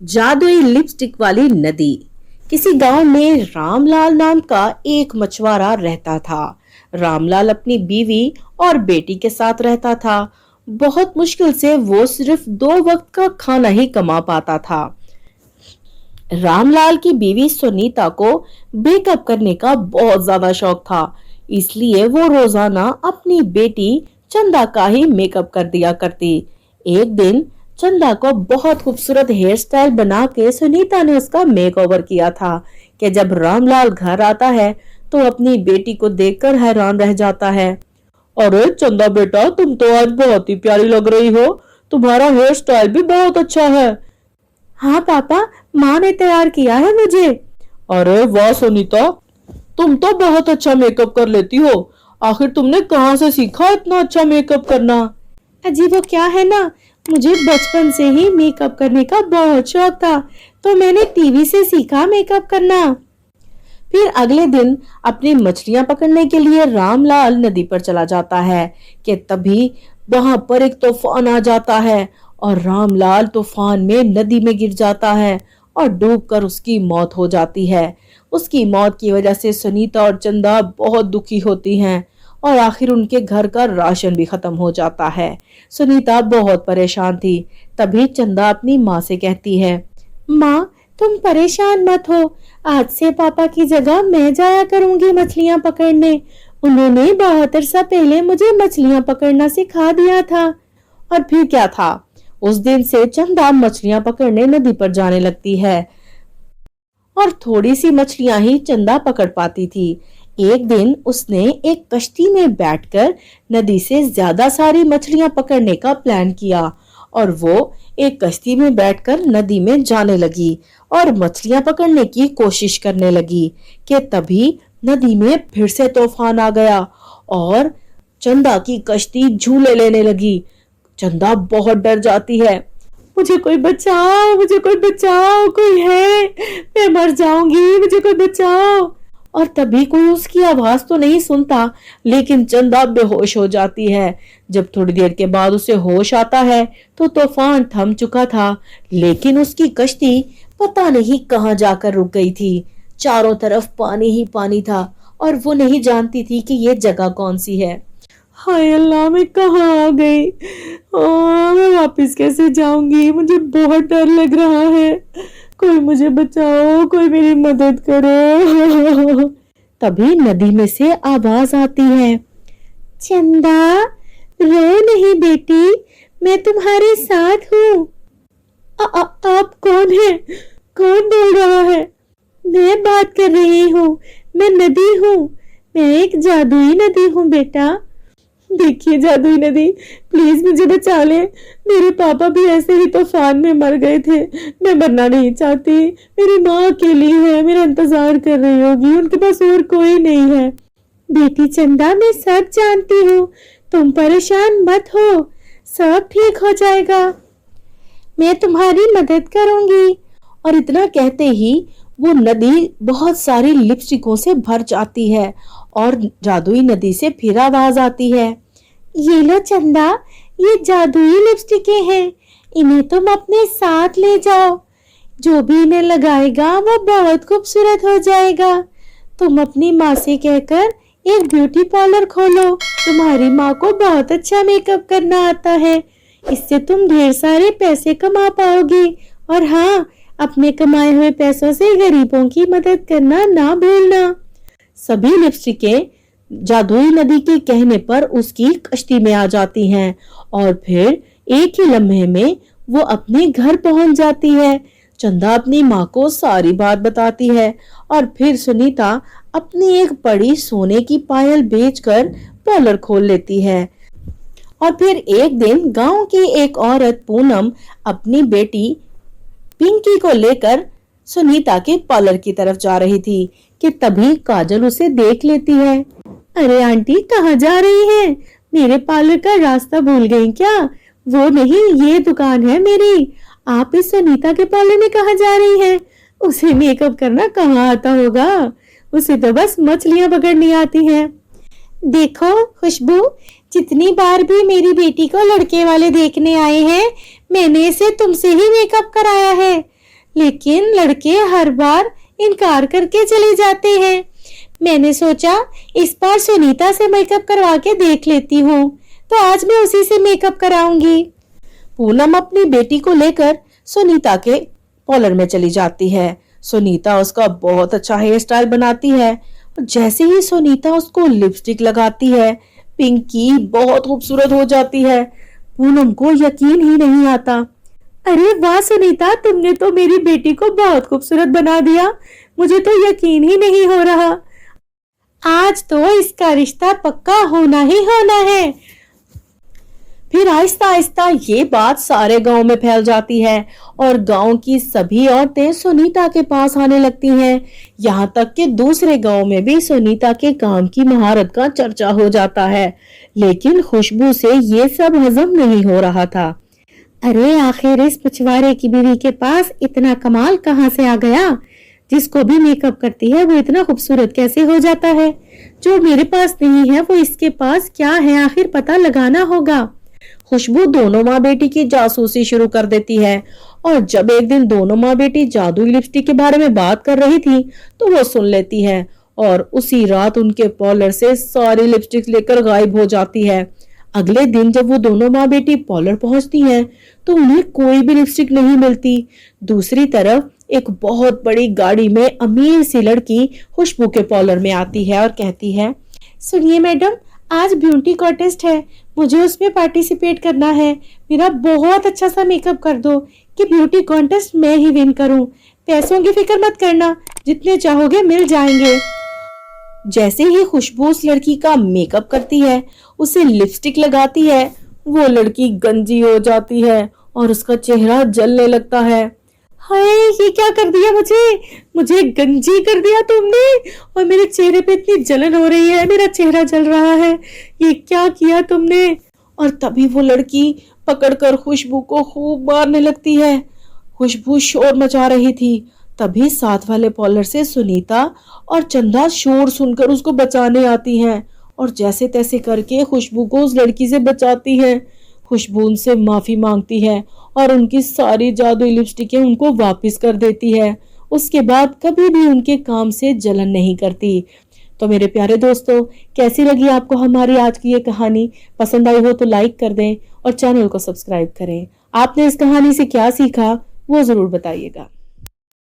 जादुई लिपस्टिक वाली नदी। किसी गांव में रामलाल नाम का एक मछुआरा रहता था। रामलाल अपनी बीवी और बेटी के साथ रहता था। बहुत मुश्किल से वो सिर्फ 2 वक्त का खाना ही कमा पाता था। रामलाल की बीवी सुनीता को मेकअप करने का बहुत ज्यादा शौक था, इसलिए वो रोजाना अपनी बेटी चंदा का ही मेकअप कर दिया करती। एक दिन चंदा को बहुत खूबसूरत हेयर स्टाइल बना के सुनीता ने उसका मेकओवर किया था कि जब रामलाल घर आता है तो अपनी बेटी को देखकर हैरान रह जाता है। अरे चंदा बेटा, तुम तो आज बहुत ही प्यारी लग रही हो। तुम्हारा हेयर स्टाइल भी बहुत अच्छा है। हाँ पापा, माँ ने तैयार किया है मुझे। अरे वाह सुनीता, तुम तो बहुत अच्छा मेकअप कर लेती हो। आखिर तुमने कहाँ से सीखा इतना अच्छा मेकअप करना? अजी वो क्या है ना, मुझे बचपन से ही मेकअप करने का बहुत शौक था, तो मैंने टीवी से सीखा मेकअप करना। फिर अगले दिन अपनी मछलियां पकड़ने के लिए रामलाल नदी पर चला जाता है कि तभी वहां पर एक तूफान आ जाता है और रामलाल तूफान में नदी में गिर जाता है और डूबकर उसकी मौत हो जाती है। उसकी मौत की वजह से सुनीता और चंदा बहुत दुखी होती हैं और आखिर उनके घर का राशन भी खत्म हो जाता है। सुनीता बहुत परेशान थी। तभी चंदा अपनी माँ से कहती है, माँ तुम परेशान मत हो, आज से पापा की जगह मैं जाया करूंगी मछलियां पकड़ने। उन्होंने बहुत अरसा पहले मुझे मछलियां पकड़ना सिखा दिया था। और फिर क्या था, उस दिन से चंदा मछलियां पकड़ने नदी पर जाने लगती है और थोड़ी सी मछलियां ही चंदा पकड़ पाती थी। एक दिन उसने एक कश्ती में बैठकर नदी से ज्यादा सारी मछलियां पकड़ने का प्लान किया और वो एक कश्ती में बैठकर नदी में जाने लगी और मछलियां पकड़ने की कोशिश करने लगी कि तभी नदी में फिर से तूफान आ गया और चंदा की कश्ती झूले लेने लगी। चंदा बहुत डर जाती है। मुझे कोई बचाओ, मुझे कोई बचाओ, कोई है, मैं मर जाऊंगी, मुझे कोई बचाओ। और तभी कोई उसकी आवाज तो नहीं सुनता, लेकिन चंदा बेहोश हो जाती है। जब थोड़ी देर के बाद उसे होश आता है तो तूफान थम चुका था, लेकिन उसकी कश्ती पता नहीं कहाँ जाकर रुक गई थी। चारों तरफ पानी ही पानी था और वो नहीं जानती थी कि ये जगह कौन सी है। हाय अल्लाह, मैं कहाँ आ गई? मैं वापस कैसे जाऊंगी? मुझे बहुत डर लग रहा है। कोई मुझे बचाओ, कोई मेरी मदद करो। तभी नदी में से आवाज आती है, चंदा रो नहीं बेटी, मैं तुम्हारे साथ हूँ। आप कौन है? कौन बोल रहा है? मैं बात कर रही हूँ, मैं नदी हूँ, मैं एक जादुई नदी हूँ बेटा। देखिए जादुई नदी, प्लीज मुझे बचा ले। मेरे पापा भी ऐसे ही तूफान में मर गए थे। मैं मरना नहीं चाहती। मेरी माँ अकेली है, मेरा इंतजार कर रही होगी, उनके पास और कोई नहीं है। बेटी चंदा, मैं सब जानती हूँ, तुम परेशान मत हो, सब ठीक हो जाएगा, मैं तुम्हारी मदद करूंगी। और इतना कहते ही वो नदी बहुत सारी लिपस्टिकों से भर जाती है और जादुई नदी से फिर आवाज आती है, ये लो चंदा, ये जादुई लिपस्टिकें हैं, इन्हें तुम अपने साथ ले जाओ। जो भी इन्हें लगाएगा वो बहुत खूबसूरत हो जाएगा। तुम अपनी माँ से कहकर एक ब्यूटी पार्लर खोलो, तुम्हारी माँ को बहुत अच्छा मेकअप करना आता है, इससे तुम ढेर सारे पैसे कमा पाओगी। और हाँ, अपने कमाए हुए पैसों से गरीबों की मदद करना ना भूलना। सभी लिपस्टिकें जादुई नदी के कहने पर उसकी कश्ती में आ जाती हैं और फिर एक ही लम्हे में वो अपने घर पहुंच जाती है। चंदा अपनी माँ को सारी बात बताती है और फिर सुनीता अपनी एक बड़ी सोने की पायल बेचकर पार्लर खोल लेती है। और फिर एक दिन गांव की एक औरत पूनम अपनी बेटी पिंकी को लेकर सुनीता के पार्लर की तरफ जा रही थी कि तभी काजल उसे देख लेती है। अरे आंटी, कहाँ जा रही हैं? मेरे पार्लर का रास्ता भूल गई क्या? वो नहीं, ये दुकान है मेरी। आप इस सुनीता के पार्लर में कहाँ जा रही हैं? उसे मेकअप करना कहाँ आता होगा, उसे तो बस मछलियां पकड़नी आती हैं। देखो खुशबू, जितनी बार भी मेरी बेटी को लड़के वाले देखने आए हैं, मैंने इसे तुमसे ही मेकअप कराया है। लेकिन लड़के हर बार इनकार करके चले जाते हैं। मैंने सोचा इस बार सुनीता से मेकअप करवा के देख लेती हूँ, तो आज मैं उसी से मेकअप कराऊंगी। पूनम अपनी बेटी को लेकर सुनीता के पार्लर में चली जाती है। सुनीता उसका बहुत अच्छा हेयर स्टाइल बनाती है। जैसे ही सुनीता उसको लिपस्टिक लगाती है, पिंकी बहुत खूबसूरत हो जाती है। पूनम को यकीन ही नहीं आता। अरे वाह सुनीता, तुमने तो मेरी बेटी को बहुत खूबसूरत बना दिया। मुझे तो यकीन ही नहीं हो रहा। आज तो इसका रिश्ता पक्का होना ही होना है। फिर आहिस्ता आहिस्ता ये बात सारे गांव में फैल जाती है और गांव की सभी औरतें सुनीता के पास आने लगती हैं। यहाँ तक कि दूसरे गांव में भी सुनीता के काम की महारत का चर्चा हो जाता है। लेकिन खुशबू से ये सब हजम नहीं हो रहा था। अरे आखिर इस पिछवाड़े की बीवी के पास इतना कमाल कहाँ से आ गया? जिसको भी मेकअप करती है वो इतना खूबसूरत कैसे हो जाता है? जो मेरे पास नहीं है वो इसके पास क्या है, आखिर पता लगाना होगा। खुशबू दोनों माँ बेटी की जासूसी शुरू कर देती है और जब एक दिन दोनों माँ बेटी जादुई लिपस्टिक के बारे में बात कर रही थी तो वो सुन लेती है और उसी रात उनके पार्लर से सारी लिपस्टिक लेकर गायब हो जाती है। अगले दिन जब वो दोनों माँ बेटी पार्लर पहुंचती हैं तो उन्हें कोई भी लिपस्टिक नहीं मिलती। दूसरी तरफ एक बहुत बड़ी गाड़ी में अमीर सी लड़की खुशबू के पार्लर में आती है और कहती है, सुनिए मैडम, आज ब्यूटी कॉन्टेस्ट है, मुझे उसमें पार्टिसिपेट करना है। मेरा बहुत अच्छा सा मेकअप कर दो कि ब्यूटी कॉन्टेस्ट मैं ही विन करूं। पैसों की फिक्र मत करना, जितने चाहोगे मिल जाएंगे। जैसे ही खुशबू उस लड़की का मेकअप करती है, उसे लिपस्टिक लगाती है, वो लड़की गंजी हो जाती है और उसका चेहरा जलने लगता है। हाय, ये क्या कर दिया मुझे गंजी कर दिया तुमने, और मेरे चेहरे पे इतनी जलन हो रही है, मेरा चेहरा जल रहा है, ये क्या किया तुमने? और तभी वो लड़की पकड़कर खुशबू को खूब मारने लगती है। खुशबू शोर मचा रही थी। तभी साथ वाले पार्लर से सुनीता और चंदा शोर सुनकर उसको बचाने आती हैं और जैसे तैसे करके खुशबू को उस लड़की से बचाती है। खुशबू उनसे माफी मांगती है और उनकी सारी जादुई लिपस्टिकें उनको वापस कर देती है। उसके बाद कभी भी उनके काम से जलन नहीं करती। तो मेरे प्यारे दोस्तों, कैसी लगी आपको हमारी आज की ये कहानी? पसंद आई हो तो लाइक कर दें और चैनल को सब्सक्राइब करें। आपने इस कहानी से क्या सीखा वो जरूर बताइएगा।